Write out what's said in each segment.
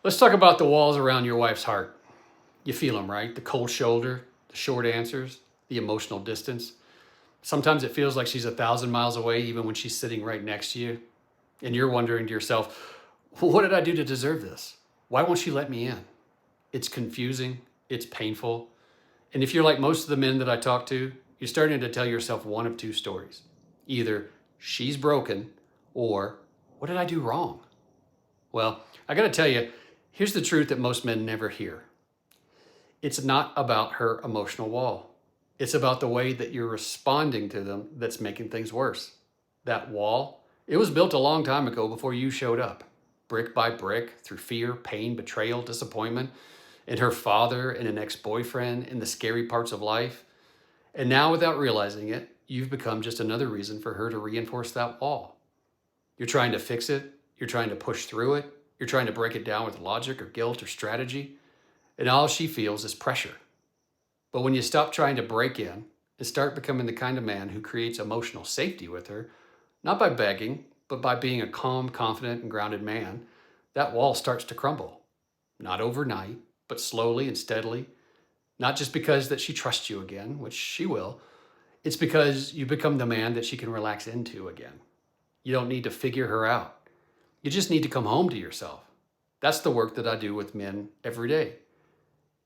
Let's talk about the walls around your wife's heart. You feel them, right? The cold shoulder, the short answers, the emotional distance. Sometimes it feels like she's 1,000 miles away, even when she's sitting right next to you. And you're wondering to yourself, what did I do to deserve this? Why won't she let me in? It's confusing. It's painful. And if you're like most of the men that I talk to, you're starting to tell yourself one of two stories. Either she's broken or what did I do wrong? Well, I got to tell you, here's the truth that most men never hear. It's not about her emotional wall. It's about the way that you're responding to them that's making things worse. That wall, it was built a long time ago before you showed up, brick by brick, through fear, pain, betrayal, disappointment, and her father and an ex-boyfriend and the scary parts of life. And now, without realizing it, you've become just another reason for her to reinforce that wall. You're trying to fix it. You're trying to push through it. You're trying to break it down with logic or guilt or strategy. And all she feels is pressure. But when you stop trying to break in and start becoming the kind of man who creates emotional safety with her, not by begging, but by being a calm, confident, and grounded man, that wall starts to crumble. Not overnight, but slowly and steadily. Not just because that she trusts you again, which she will. It's because you become the man that she can relax into again. You don't need to figure her out. You just need to come home to yourself. That's the work that I do with men every day.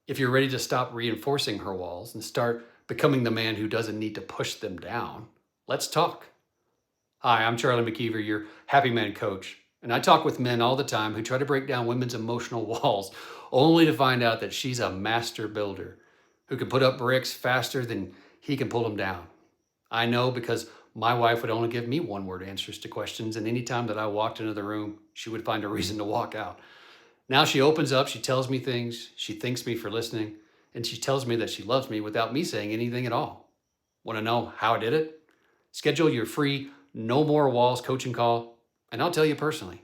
If you're ready to stop reinforcing her walls and start becoming the man who doesn't need to push them down, let's talk. Hi, I'm Charlie McKeever, your happy man coach. And I talk with men all the time who try to break down women's emotional walls, only to find out that she's a master builder who can put up bricks faster than he can pull them down. I know because my wife would only give me one-word answers to questions, and any time that I walked into the room, she would find a reason to walk out. Now she opens up, she tells me things, she thanks me for listening, and she tells me that she loves me without me saying anything at all. Want to know how I did it? Schedule your free No More Walls coaching call, and I'll tell you personally.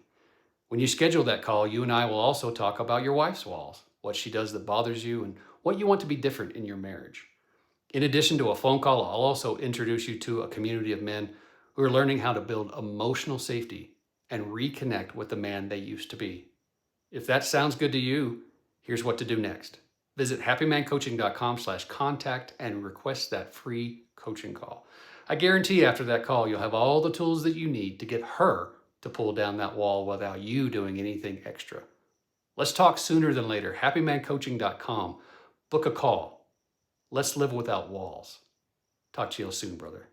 When you schedule that call, you and I will also talk about your wife's walls, what she does that bothers you, and what you want to be different in your marriage. In addition to a phone call, I'll also introduce you to a community of men who are learning how to build emotional safety and reconnect with the man they used to be. If that sounds good to you, here's what to do next. Visit happymancoaching.com/contact and request that free coaching call. I guarantee after that call, you'll have all the tools that you need to get her to pull down that wall without you doing anything extra. Let's talk sooner than later. happymancoaching.com. Book a call. Let's live without walls. Talk to you soon, brother.